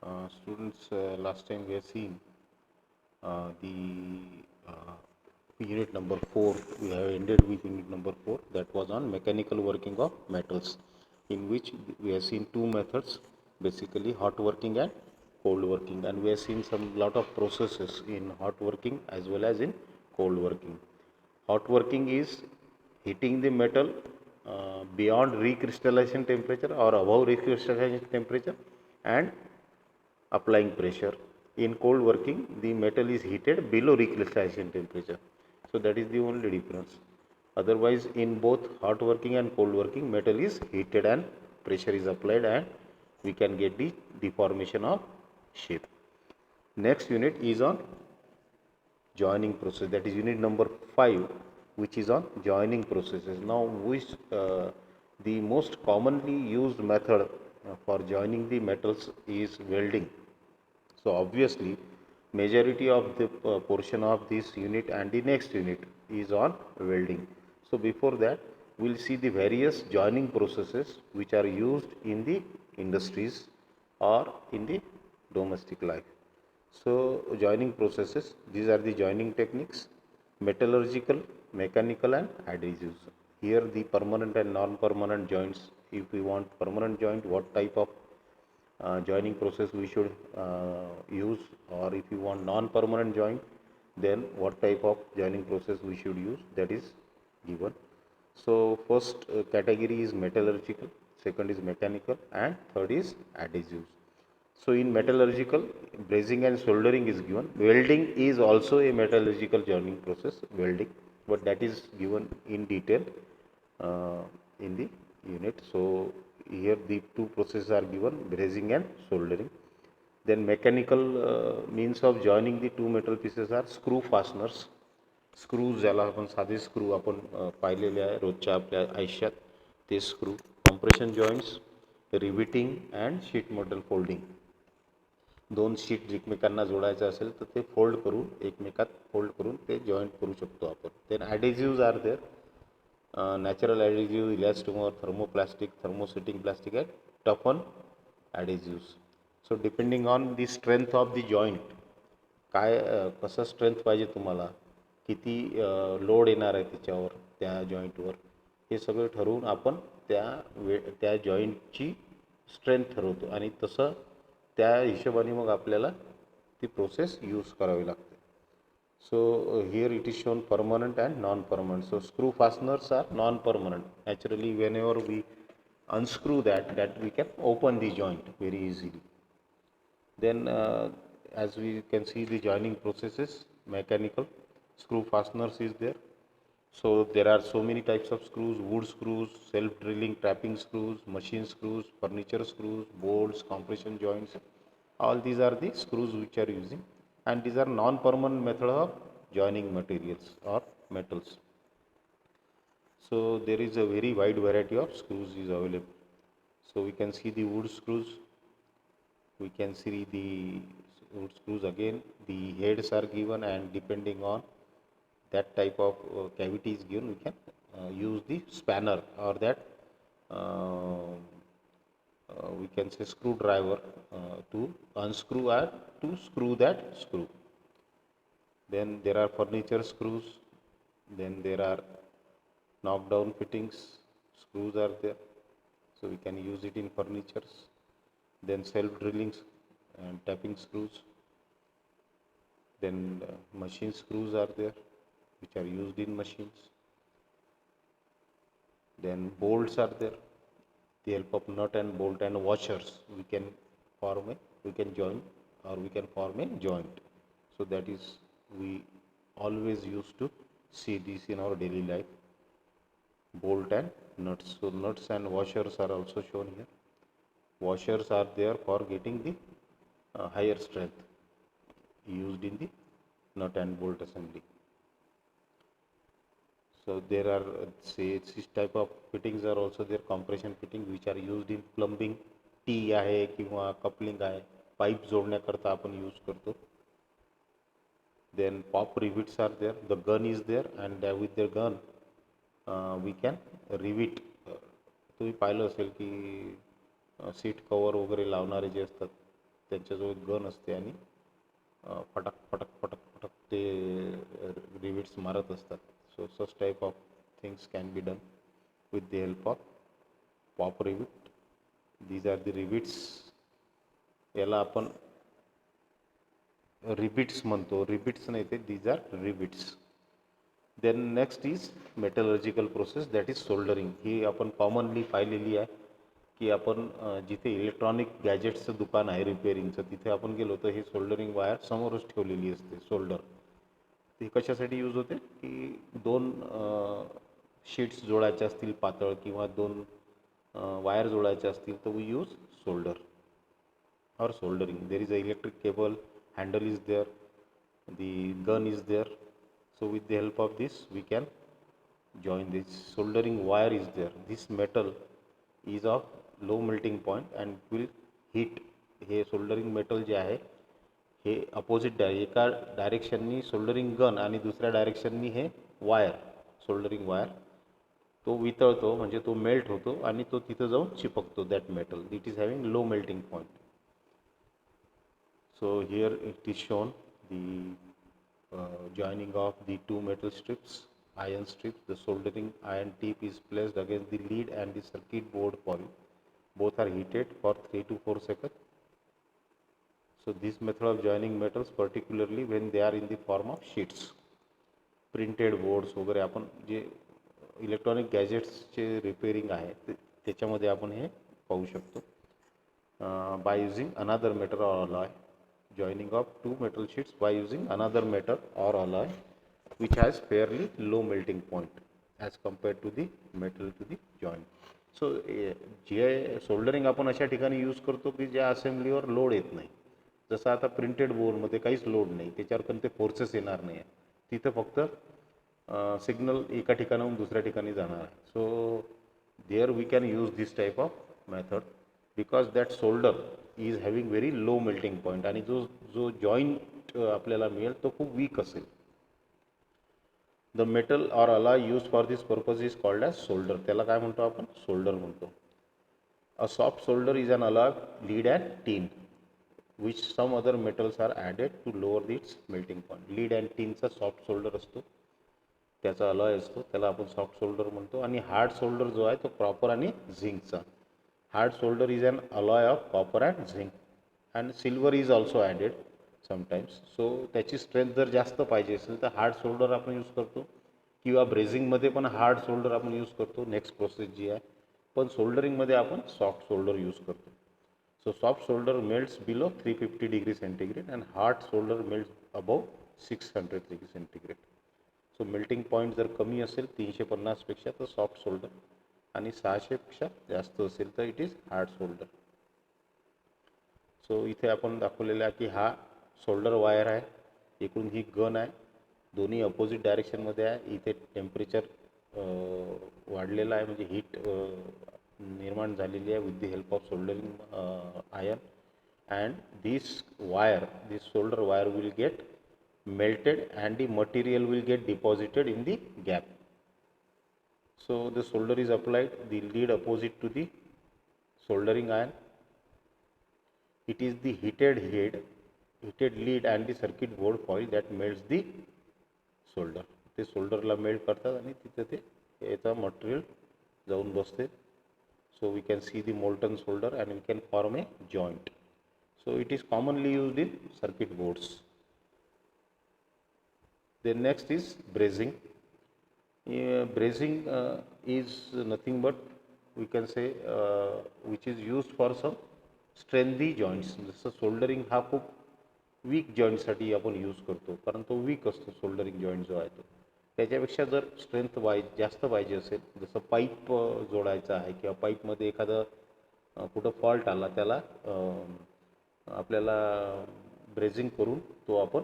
Students, last time we have seen the uh, unit number 4. We have ended with unit number 4, that was on mechanical working of metals, in which we have seen two methods, basically hot working and cold working, and we have seen some lot of processes in hot working as well as in cold working. Hot working is heating the metal beyond recrystallization temperature or above recrystallization temperature and applying pressure. In cold working, the metal is heated below recrystallization temperature. So that is the only difference. Otherwise, in both hot working and cold working, metal is heated and pressure is applied, and we can get the deformation of shape. Next unit is on joining process, that is unit number 5, which is on joining processes. Now, which the most commonly used method for joining the metals is welding. So obviously, majority of the portion of this unit and the next unit is on welding. So before that, we'll see the various joining processes which are used in the industries or in the domestic life. So joining processes, these are the joining techniques: metallurgical, mechanical and adhesives. Here the permanent and non-permanent joints. If we want permanent joint, what type of joining process we should use, or if you want non-permanent joint, then what type of joining process we should use, that is given. So first category is metallurgical, second is mechanical, and third is adhesives. So in metallurgical, brazing and soldering is given. Welding is also a metallurgical joining process, welding, but that is given in detail uh, in the unit. So here the two processes are given, brazing and soldering. Then mechanical means of joining the two metal pieces are screw fasteners. Screws ज्याला आपण साधे screw आपण पाहिलेले आहे रोजच्या आपल्या आयुष्यात, ते screw, compression joints, riveting and sheet metal folding. दोन शीट एकमेकांना जोडायचं असेल तर ते फोल्ड करून एकमेकात फोल्ड करून ते जॉईंट करू शकतो आपण. Then adhesives are there, natural adhesive, elastomer, thermoplastic, thermosetting plastic and टफन adhesives. So depending on the strength of the joint, काय कसं स्ट्रेंथ पाहिजे तुम्हाला, किती लोड येणार आहे त्याच्यावर, त्या जॉईंटवर, हे सगळं ठरवून आपण त्या जॉईंटची स्ट्रेंथ ठरवतो आणि तसं त्या हिशोबाने मग आपल्याला ती प्रोसेस यूज करावी लागते. So here it is shown permanent and non-permanent. So screw fasteners are non-permanent. Naturally, whenever we unscrew that we can open the joint very easily. Then as we can see the joining processes, mechanical, screw fasteners is there. So there are so many types of screws: wood screws, self-drilling trapping screws, machine screws, furniture screws, bolts, compression joints. All these are the screws which are using, and these are non-permanent method of joining materials or metals. So there is a very wide variety of screws is available. So we can see the wood screws. We can see the wood screws again. The heads are given, and depending on that type of cavity is given, we can use the spanner or that we can say screwdriver to unscrew or to screw that screw. Then there are furniture screws. Then there are knockdown fittings screws are there, so we can use it in furnitures. Then self-drilling and tapping screws. Then machine screws are there, which are used in machines. Then bolts are there. The help of nut and bolt and washers, we can join or we can form a joint. So that is, we always used to see this in our daily life, bolt and nuts. So nuts and washers are also shown here. Washers are there for getting the higher strength used in the nut and bolt assembly. So there are say this type of fittings are also there, compression fitting, which are used in plumbing. T आहे किंवा coupling आहे, pipe जोडण्याकरता आपण use करतो. Then pop rivets are there, the gun is there, and with the gun we can rivet. तुम्ही पाहिलं असेल की seat cover वगैरे लावणारे जे असतात त्यांच्याजवळ गन असते आणि फटक फटक फटक फटक ते रिविट्स मारत असतात. So such type of things can be done with the help of pop rivet. These are the rivets. याला आपण रिबिट्स म्हणतो, रिबिट्स नाही ते, these are rivets. Then next is metallurgical process, that is soldering. ही आपण commonly पाहिलेली आहे की आपण जिथे इलेक्ट्रॉनिक गॅजेट्सचं दुकान आहे रिपेअरिंगचं, तिथे आपण गेलो तर हे सोल्डरिंग वायर समोरच ठेवलेली असते सोल्डर. ती कशासाठी यूज होते की दोन शीट्स जोडायच्या असतील पातळ किंवा दोन वायर जोडायच्या असतील तर we use solder or soldering. There is a electric cable, handle is there, the gun is there. So with the help of this we can join this. Soldering wire is there. This metal is of low melting point and will heat. हे soldering metal जे आहे हे opposite एका डायरेक्शननी soldering gun आणि दुसऱ्या डायरेक्शननी हे वायर सोल्डरिंग वायर तो वितळतो, म्हणजे तो मेल्ट होतो आणि तो तिथं जाऊन चिपकतो. That metal it is having low melting point. So here it is shown the joining of the two metal strips, iron strips. The soldering iron tip is placed against the lead and the circuit board coil. Both are heated for 3 to 4 seconds. So this method of joining metals, particularly when they are in the form of sheets, printed boards वगैरे, आपण जे electronic गॅजेट्सचे repairing आहे त्याच्यामध्ये आपण हे पाहू शकतो. by using another metal or alloy, joining of two metal sheets by using another metal or alloy which has fairly low melting point as compared to the metal to the joint. So J soldering आपण अशा ठिकाणी use करतो की ज्या असेंब्लीवर load येत नाही. जसं आता प्रिंटेड बोर्डमध्ये काहीच लोड नाही, त्याच्यावर कोणते फोर्सेस येणार नाही आहे, तिथं फक्त सिग्नल एका ठिकाणाहून दुसऱ्या ठिकाणी जाणार आहे. So there we can use this type of method because that solder is having very low melting point आणि जो जॉईंट आपल्याला मिळेल तो खूप वीक असेल. The metal or alloy use for this purpose is called as solder. त्याला काय म्हणतो आपण? सोल्डर म्हणतो. A soft solder is an alloy lead and tin which some other metals are added to lower its melting point. Lead and टीनचा soft solder असतो, त्याचा alloy असतो, त्याला आपण सॉफ्ट सोल्डर म्हणतो. आणि हार्ड सोल्डर जो आहे तो कॉपर आणि झिंकचा. Hard solder is an alloy of copper and zinc and silver is also added sometimes. So त्याची स्ट्रेंथ जर जास्त पाहिजे असेल तर हार्ड सोल्डर आपण यूज करतो, किंवा ब्रेझिंगमध्ये पण हार्ड सोल्डर आपण यूज करतो, नेक्स्ट प्रोसेस जी आहे. पण सोल्डरिंगमध्ये आपण सॉफ्ट सोल्डर यूज करतो. So soft solder melts below 350 degree centigrade and hard solder melts above 600 degree centigrade. So melting point जर कमी असेल 350पेक्षा तर सॉफ्ट सोल्डर, आणि 600पेक्षा जास्त असेल तर इट इज हार्ड सोल्डर. सो इथे आपण दाखवलेलं आहे की हा सोल्डर वायर आहे, इकडून ही गन आहे, दोन्ही अपोजिट डायरेक्शनमध्ये आहे. इथे टेम्परेचर वाढलेलं आहे, म्हणजे हीट निर्माण झालेली आहे with the help of soldering iron. And this wire, this solder wire will get melted and the material will get deposited in the gap. So the solder is applied, the lead opposite to the soldering iron. It is the heated lead and the circuit board foil that melts the solder. ते सोल्डरला melt करतात आणि तिथे ते याचा material जाऊन बसते. So we can see the molten solder and we can form a joint. So it is commonly used in circuit boards. Then next is brazing. Brazing is nothing but we can say which is used for some strengthy joints. जसं soldering हा खूप week जॉईंटसाठी आपण use करतो, कारण तो week असतो soldering joint जो आहे तो. त्याच्यापेक्षा जर स्ट्रेंथ जास्त पाहिजे असेल, जसं पाईप जोडायचा आहे किंवा पाईपमध्ये एखादं कुठं फॉल्ट आला, त्याला आपल्याला ब्रेझिंग करून तो आपण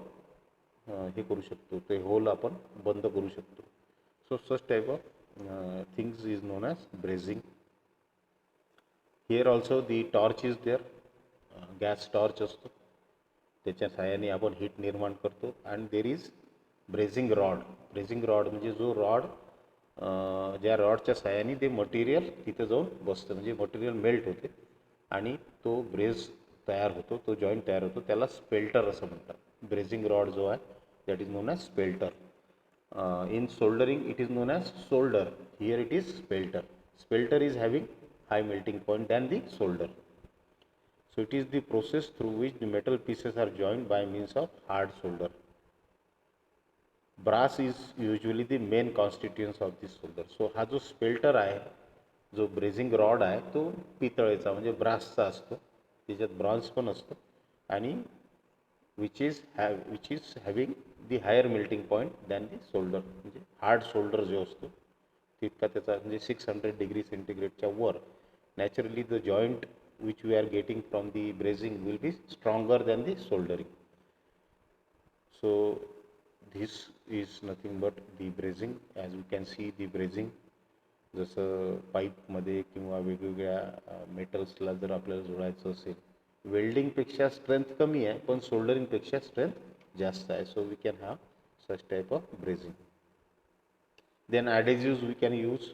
हे करू शकतो, ते होल आपण बंद करू शकतो. So such type of things is known as brazing. Here also the torch is there. Gas torch असतो, त्याच्या सहाय्याने आपण हीट निर्माण करतो. And there is brazing rod. Brazing rod म्हणजे जो रॉड, ज्या रॉडच्या सहाय्याने ते मटेरियल तिथे जाऊन बसतं, म्हणजे मटेरियल मेल्ट होते आणि तो ब्रेझ तयार होतो, तो जॉईंट तयार होतो, त्याला स्पेल्टर असं म्हणतात. ब्रेझिंग रॉड जो आहे that is known as spelter. In soldering it is known as solder, here it is spelter. Spelter is having high melting point than the solder. So it is the process through which the metal pieces are joined by means of hard solder. Brass is usually the main constituents of this solder. So हा जो स्पेल्टर आहे, जो brazing rod आहे, तो पितळेचा म्हणजे ब्रासचा असतो, त्याच्यात bronze पण असतो, आणि which is having the higher melting point than the solder. म्हणजे हार्ड सोल्डर जो असतो तितका त्याचा म्हणजे 600 डिग्री सेंटीग्रेडच्या वर naturally the joint which we are getting from the brazing will be stronger than the soldering. So this is nothing but the brazing. As we can see the brazing, जसं पाईपमध्ये किंवा वेगवेगळ्या मेटल्सला जर आपल्याला जोडायचं असेल, वेल्डिंगपेक्षा स्ट्रेंथ कमी आहे पण सोल्डरिंगपेक्षा स्ट्रेंथ जास्त आहे. So we can have such type of brazing. Then adhesives we can use.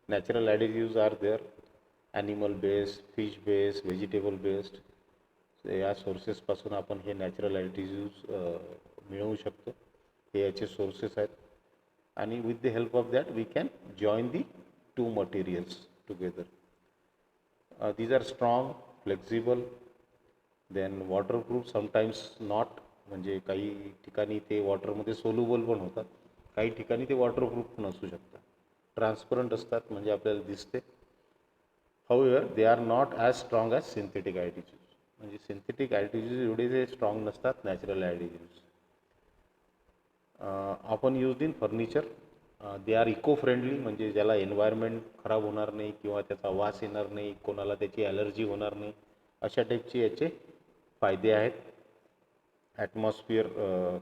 Natural adhesives are there, animal based, fish based, vegetable based. या सोर्सेसपासून आपण हे नॅचरल ॲडेजिव्स मिळवू शकतो. हे याचे सोर्सेस आहेत, आणि with the help of that we can join the two materials together. these are strong, flexible, then waterproof, sometimes not. म्हणजे काही ठिकाणी ते वॉटरमध्ये सोल्युबल पण होतात, काही ठिकाणी ते वॉटरप्रूफ पण असू शकतात. ट्रान्सपरंट असतात म्हणजे आपल्याला दिसते. However they are not as strong as synthetic additives. म्हणजे सिंथेटिक ॲडिटिव्स एवढे जे स्ट्रॉंग नसतात नॅचरल ॲडिटिव्स. आपण use in furniture. They are eco friendly, म्हणजे ज्याला एन्व्हायरमेंट खराब होणार नाही किंवा त्याचा वास येणार नाही, कोणाला त्याची ॲलर्जी होणार नाही, अशा टाईपचे याचे फायदे आहेत. ॲटमॉस्फिअर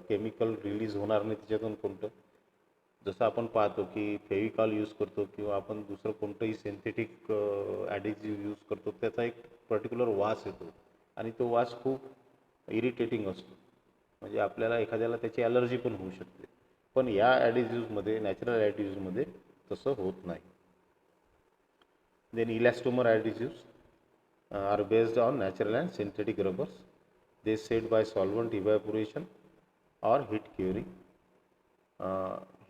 केमिकल रिलीज होणार नाही त्याच्यातून कोणतं. जसं आपण पाहतो की फेविकॉल यूज करतो किंवा आपण दुसरं कोणतंही सिंथेटिक ॲडिटिव्ह यूज करतो, त्याचा एक पर्टिक्युलर वास येतो आणि तो वास खूप इरिटेटिंग असतो. म्हणजे आपल्याला एखाद्याला त्याची ॲलर्जी पण होऊ शकते. पण या ॲडिटिव्हमध्ये, नॅचरल ॲडिटिव्हमध्ये तसं होत नाही. Then elastomer additives are based on natural and synthetic rubbers. They set by solvent evaporation or heat curing.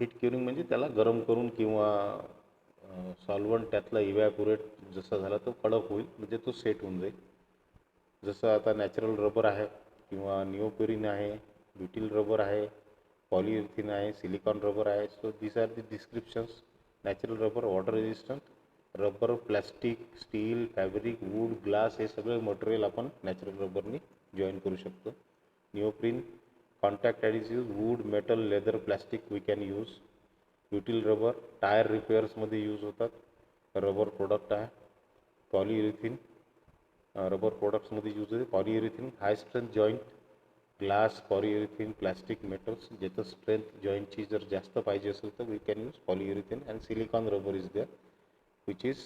Heat curing म्हणजे त्याला गरम करून किंवा सॉल्वंट त्यातला इव्हॅपोरेट जसा झाला तो कडक होईल, म्हणजे तो सेट होऊन जाईल. जसं आता नॅचरल रबर आहे किंवा निओप्युरिन आहे, ब्युटिल रबर आहे, पॉलियुरेथिन आहे, सिलिकॉन रबर आहे. So these are the descriptions. Natural rubber water resistant, rubber, plastic, steel, fabric, wood, glass हे सगळे मटेरियल आपण नॅचरल रबरनी जॉईन करू शकतो. Neoprene, contact adhesive, wood, metal, leather, plastic we can use. Butyl rubber tyre रिपेअर्समध्ये use होतात, rubber product आहे. Polyurethane rubber प्रोडक्ट्समध्ये यूज होते. Polyurethane high strength joint, glass, polyurethane, plastic, metals ज्याचं स्ट्रेंथ जॉईंटची जर जास्त पाहिजे असेल तर we can use polyurethane. And silicone rubber is there which is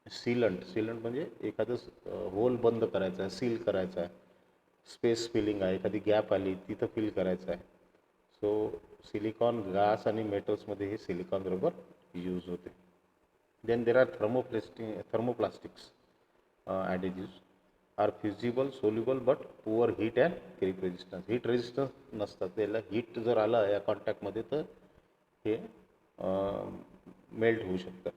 sealant. Sealant म्हणजे एखादं होल बंद करायचं आहे, सील करायचं आहे, स्पेस फिलिंग आहे, एखादी गॅप आली तिथं फिल करायचं आहे. सो सिलिकॉन, ग्लास आणि मेटल्समध्ये हे सिलिकॉन रबर यूज होते. Then there are thermoplastics adhesives are fusible, soluble but poor heat and creep resistance. Heat resistance नसतात, त्याला हीट जर आलं या कॉन्टॅक्टमध्ये तर हे मेल्ट होऊ शकतात.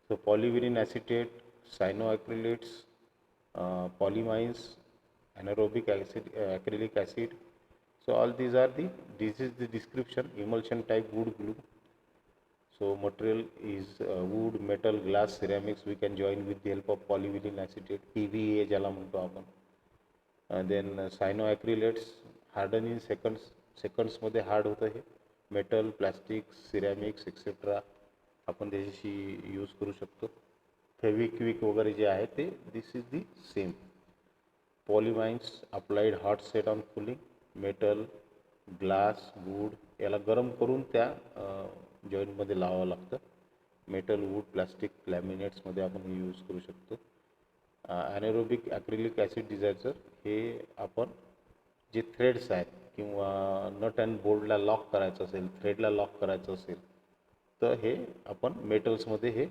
सो पॉलिव्हिनिन acetate, सायनोॲक्रिलेट्स, पॉलिमाइन्स, anaerobic acid, acrylic acid. So all these are this is the description. Emulsion type wood glue. So material is wood, metal, glass, ceramics we can join with the help of polyvinyl acetate, PVA ज्याला म्हणतो आपण. Then cyanoacrylates harden in secondsमध्ये hard होतं हे. Metal, plastic, ceramics etcetera आपण त्याच्याशी use करू शकतो. फेविक्विक वगैरे जे आहे ते this is the same. Polyamines applied hot set on cooling. Metal, glass, wood याला गरम करून त्या जॉईंटमध्ये लावावं लागतं. मेटल, वूड, प्लॅस्टिक, लॅमिनेट्समध्ये आपण यूज करू शकतो. ॲनेरोबिक ॲक्रिलिक ॲसिड डिझायझर हे आपण जे थ्रेड्स आहेत किंवा नट अँड बोल्टला लॉक करायचं असेल, थ्रेडला लॉक करायचं असेल तर हे आपण मेटल्समध्ये हे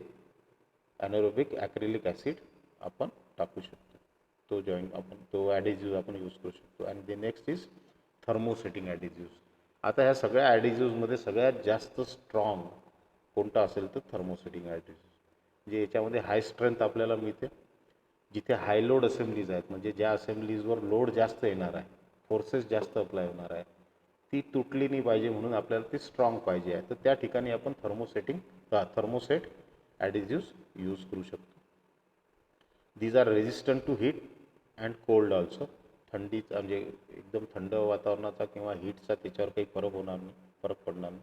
ॲनेरोबिक ॲक्रिलिक ॲसिड आपण टाकू शकतो. तो जॉईंट आपण तो ॲडेजिव्ह आपण यूज करू शकतो. आणि द नेक्स्ट इज थर्मोसेटिंग ॲडेजिव्ह. आता ह्या सगळ्या ॲडेजिव्हमध्ये सगळ्यात जास्त स्ट्रॉंग कोणता असेल तर थर्मोसेटिंग ॲडेजिव्ह. म्हणजे याच्यामध्ये हाय स्ट्रेंथ आपल्याला मिळते. जिथे हाय लोड असेंब्लीज आहेत, म्हणजे ज्या असेंब्लीजवर लोड जास्त येणार आहे, फोर्सेस जास्त अप्लाय होणार आहे, ती तुटली नाही पाहिजे म्हणून आपल्याला ती स्ट्रॉंग पाहिजे आहे. तर त्या ठिकाणी आपण थर्मोसेट ॲडेजिव्स यूज करू शकतो. These are resistant to heat and cold also. थंडीचा म्हणजे एकदम थंड वातावरणाचा किंवा हीटचा त्याच्यावर काही फरक पडणार नाही.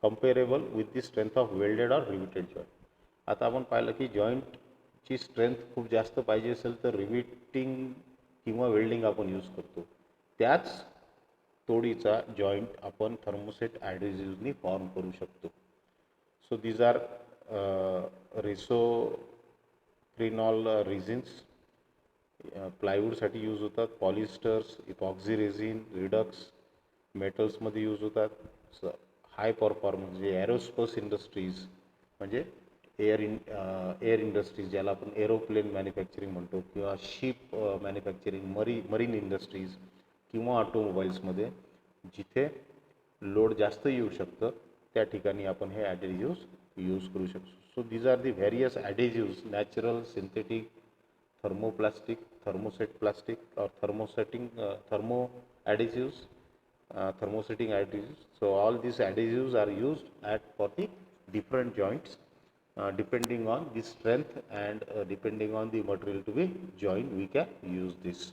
Comparable with the strength of welded or riveted joint. आता आपण पाहिलं की जॉईंटची स्ट्रेंथ खूप जास्त पाहिजे असेल तर रिव्हिटिंग किंवा वेल्डिंग आपण यूज करतो. त्याच तोडीचा जॉईंट आपण थर्मोसेट ॲडेजिव्हनी फॉर्म करू शकतो. So these are resorcinol resins प्लायवूडसाठी यूज होतात. पॉलिस्टर्स, इपॉक्झी रेझिन, रिडक्स मेटल्समध्ये यूज होतात. हाय परफॉर्मन्स जे एरोस्पेस इंडस्ट्रीज म्हणजे एअर इंडस्ट्रीज ज्याला आपण एरोप्लेन मॅन्युफॅक्चरिंग म्हणतो, किंवा शिप मॅन्युफॅक्चरिंग, मरीन इंडस्ट्रीज किंवा ऑटोमोबाईल्समध्ये जिथे लोड जास्त येऊ शकतं त्या ठिकाणी आपण हे ॲडेजिव्स यूज करू शकतो. So these are the various adhesives, natural, synthetic, thermoplastic, thermoset plastic or thermo adhesives, thermosetting adhesives. So all these adhesives are used for the different joints depending on the strength and depending on the material to be joined, we can use this.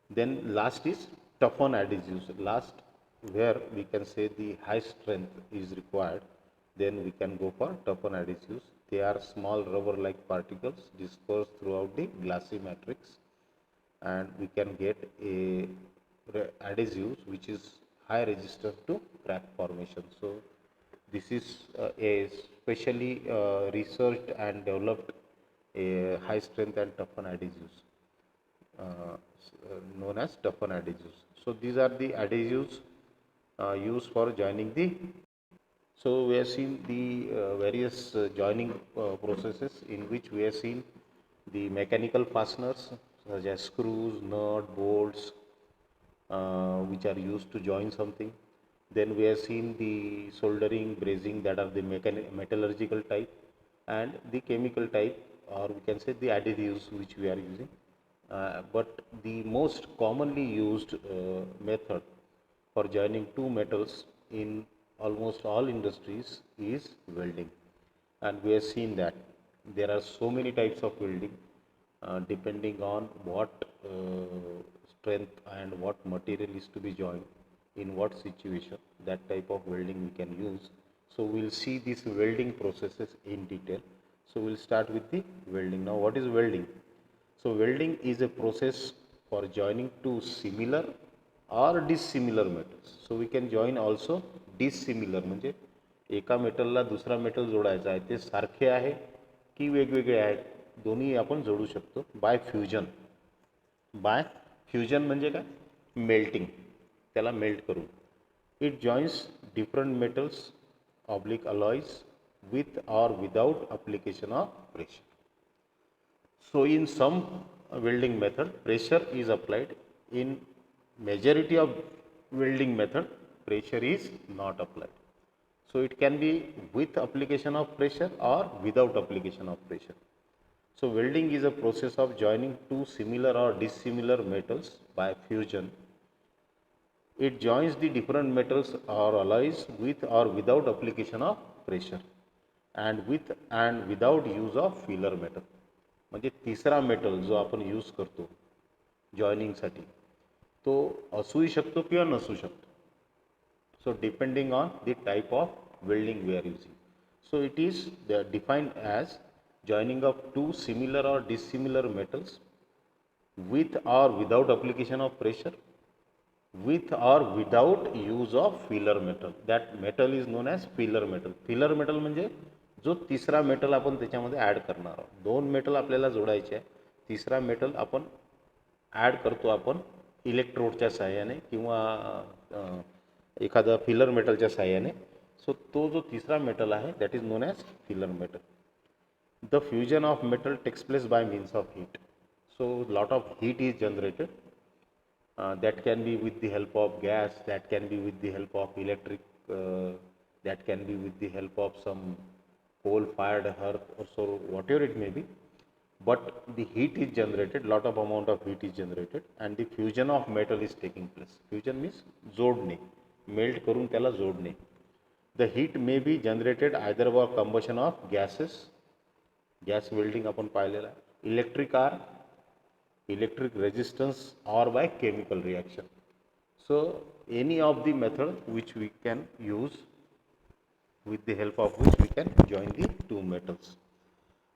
Then last is toughen adhesives. Last, where we can say the high strength is required, then we can go for toughen adhesives. They are small rubber-like particles dispersed throughout the glassy matrix, and we can get a adhesives which is high resistant to crack formation. So this is a specially researched and developed a high strength and toughen adhesives known as toughen adhesives. So these are the adhesives used for joining the. So we have seen the various joining processes in which we have seen the mechanical fasteners such as screws, nut, bolts, which are used to join something. Then we have seen the soldering, brazing, that are the metallurgical type, and the chemical type, or we can say the additives which we are using. But the most commonly used method for joining two metals in almost all industries is welding. And we have seen that there are so many types of welding depending on what strength and what material is to be joined in what situation, that type of welding we can use. So we'll see these welding processes in detail. So we'll start with the welding. Now what is welding? So welding is a process for joining two similar or dissimilar metals. So we can join also dissimilar, म्हणजे एका मेटलला दुसरा metal जोडायचा आहे, ते सारखे आहे की वेगवेगळे आहेत, दोन्ही आपण जोडू शकतो बाय फ्युजन. बाय फ्युजन म्हणजे काय? मेल्टिंग, त्याला मेल्ट करून. It joins different metals oblique alloys with or without application of pressure. So in some welding method pressure is applied. In majority of welding method pressure is not applied. So it can be with application of pressure or without application of pressure. So welding is a process of joining two similar or dissimilar metals by fusion. It joins the different metals or alloys with or without application of pressure and with and without use of filler metal. म्हणजे तिसरा metal जो आपण use करतो जॉइनिंगसाठी तो असूही शकतो किंवा नसू शकतो. So depending on the type of welding we are using. So it is defined as joining of two similar or dissimilar metals with or without application of pressure, with or without use of filler metal. That metal is known as filler metal. Filler metal म्हणजे जो तिसरा metal आपण त्याच्यामध्ये add करणार आहोत. दोन metal आपल्याला जोडायचे आहे, तिसरा मेटल आपण ॲड करतो आपण इलेक्ट्रोडच्या सहाय्याने किंवा एखादा फिलर मेटलच्या सहाय्याने. सो तो जो तिसरा मेटल आहे that is known as filler metal. The fusion of metal takes place by means of heat. So lot of heat is generated. That can be with the help of gas, that can be with the help of electric, that can be with the help of some coal fired hearth or so, whatever it may be. But the heat is generated, lot of amount of heat is generated, and the fusion of metal is taking place. Fusion means जोडणे, melt करून त्याला जोडणे. The heat may be generated either by combustion of gases, gas welding आपण पाहिलेला आहे, electric resistance, or by chemical reaction. So any of the method which we can use, with the help of which we can join the two metals.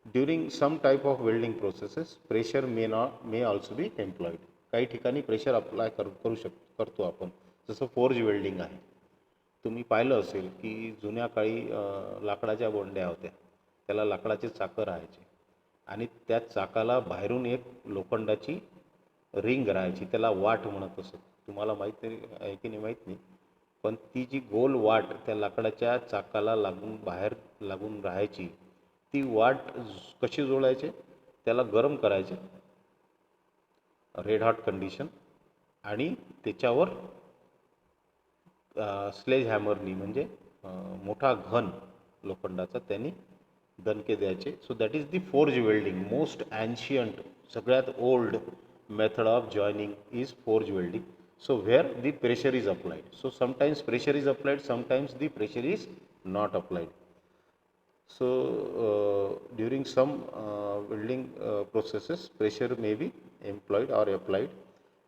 During some type of welding processes, pressure may also be employed. काही ठिकाणी pressure apply करतो आपण, जसं forge welding आहे. तुम्ही पाहिलं असेल की जुन्या काळी लाकडाच्या बोंड्या होत्या, त्याला लाकडाचे चाकं राहायचे आणि त्या चाकाला बाहेरून एक लोखंडाची रिंग राहायची, त्याला वाट म्हणत असत. तुम्हाला माहीत आहे की नाही माहीत नाही, पण ती जी गोल वाट त्या लाकडाच्या चाकाला बाहेर लागून राहायची, ती वाट कशी जोडायचे, त्याला गरम करायचे रेड हॉट कंडिशन, आणि त्याच्यावर स्लेज हॅमरनी म्हणजे मोठा घन लोखंडाचा त्यांनी दणके द्यायचे. So that is the forge welding, most ancient, सगळ्यात old method of joining is forge welding. So where the pressure is applied. So sometimes pressure is applied, sometimes the pressure is not applied. So during some welding processes, pressure may be employed or applied,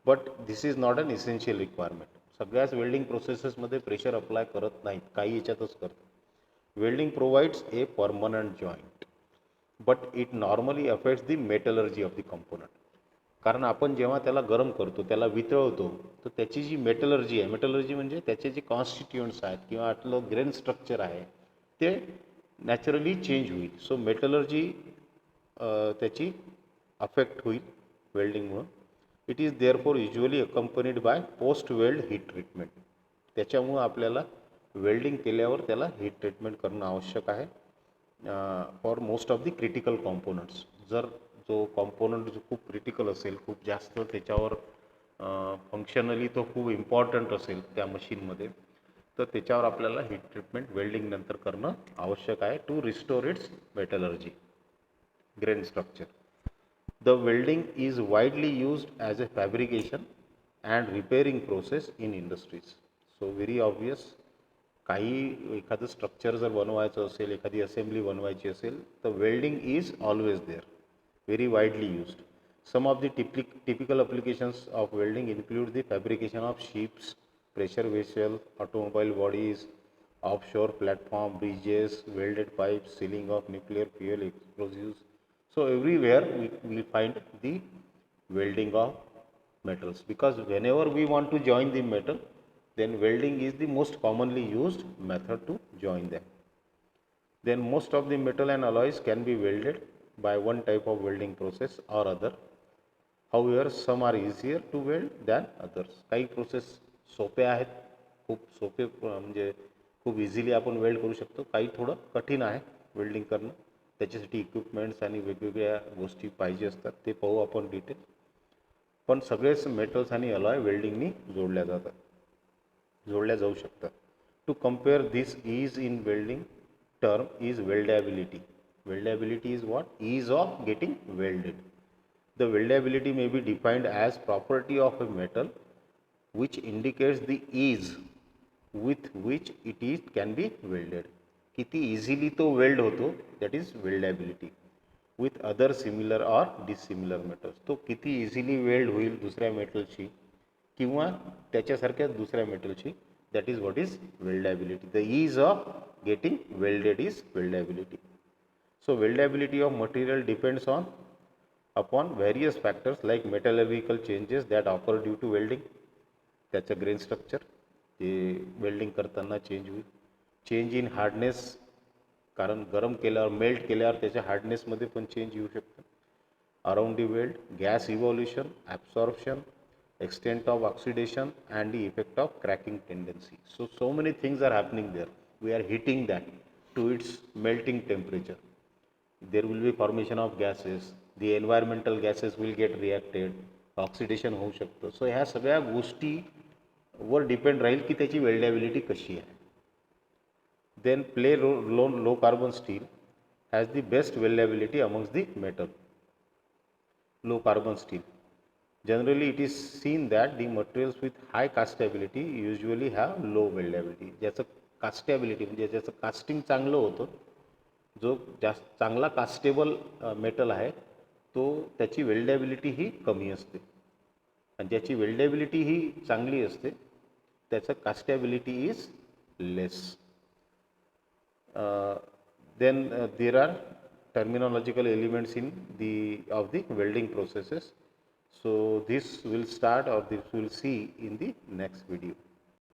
but this is not an essential requirement. सगळ्याच welding प्रोसेसेसमध्ये pressure apply करत नाहीत, काही याच्यातच करतात. Welding provides A permanent joint, but it normally affects the metallurgy of the component. कारण आपण जेव्हा त्याला गरम करतो, त्याला वितळवतो, तर त्याची जी मेटलर्जी आहे, मेटलर्जी म्हणजे त्याचे जे कॉन्स्टिट्युएंट्स आहेत किंवा आतलं ग्रेन स्ट्रक्चर आहे ते नॅचरली चेंज होईल. सो मेटलर्जी त्याची अफेक्ट होईल वेल्डिंगमुळं. It is therefore usually accompanied by post weld heat treatment. त्याच्यामुळं आपल्याला वेल्डिंग केल्यावर त्याला हीट ट्रीटमेंट करणं आवश्यक आहे for most of the critical components. जर जो कॉम्पोनंट जो खूप क्रिटिकल असेल, खूप जास्त त्याच्यावर फंक्शनली तो खूप इम्पॉर्टंट असेल त्या मशीनमध्ये, तर त्याच्यावर आपल्याला हीट ट्रीटमेंट वेल्डिंग नंतर करणं आवश्यक आहे to restore its metallurgy, grain structure. The welding is widely used as a fabrication and repairing process in industries. So very obvious, काही एखादं स्ट्रक्चर जर बनवायचं असेल, एखादी असेंब्ली बनवायची असेल, तर welding is always there, very widely used. Some of the typical applications of welding include the fabrication of ships, pressure vessels, automobile bodies, offshore platform, bridges, welded pipes, sealing of nuclear fuel explosives. So everywhere we will find the welding of metals, because whenever we want to join the metal, then welding is the most commonly used method to join them. Then most of the metal and alloys can be welded by one type of welding process or other. However, some are easier to weld than others. काही process सोपे आहेत, खूप सोपे म्हणजे खूप easily आपण weld करू शकतो. काही थोडं कठीण आहे वेल्डिंग करणं, त्याच्यासाठी इक्विपमेंट्स आणि वेगवेगळ्या गोष्टी पाहिजे असतात, ते पाहू आपण डिटेल. पण सगळेच मेटल्स आणि अलॉय वेल्डिंगनी जोडल्या जाऊ शकतात. To compare this is in welding term is weldability. Weldability is what? Ease of getting welded. The weldability may be defined as property of a metal which indicates the ease with which can be welded. किती easily तो weld होतो, that is weldability. With other similar or dissimilar metals, तो किती easily weld होईल दुसऱ्या मेटलशी किंवा त्याच्यासारख्या दुसऱ्या मेटलशी, that is what is weldability. The ease of getting welded is weldability. So weldability of material depends upon various factors like metallurgical changes that occur due to welding, त्याचं grain structure ते welding करताना change होईल. Change in hardness, कारण गरम केल्यावर melt केल्यावर त्याच्या हार्डनेसमध्ये पण चेंज येऊ शकतं. Around the weld, gas evolution, absorption, extent of oxidation and the effect of cracking tendency. So many things are happening there. We are heating that to its melting temperature. There will be formation of gases, the environmental gases will get reacted, oxidation होऊ शकतं. सो ह्या सगळ्या गोष्टी वर depend राहील की त्याची weldability कशी आहे. Then low carbon steel has the best weldability amongst the metal. Low carbon steel. Generally, it is seen that the materials with high castability usually have low weldability. ज्याचं कास्टेबिलिटी म्हणजे ज्याचं कास्टिंग चांगलं होतं, जो जास्त चांगला कास्टेबल मेटल आहे तो त्याची वेल्डेबिलिटी ही कमी असते आणि ज्याची वेल्डेबिलिटी ही चांगली असते त्याचं castability is less. Then there are terminological elements in the welding processes. So this will start or this will see in the next video.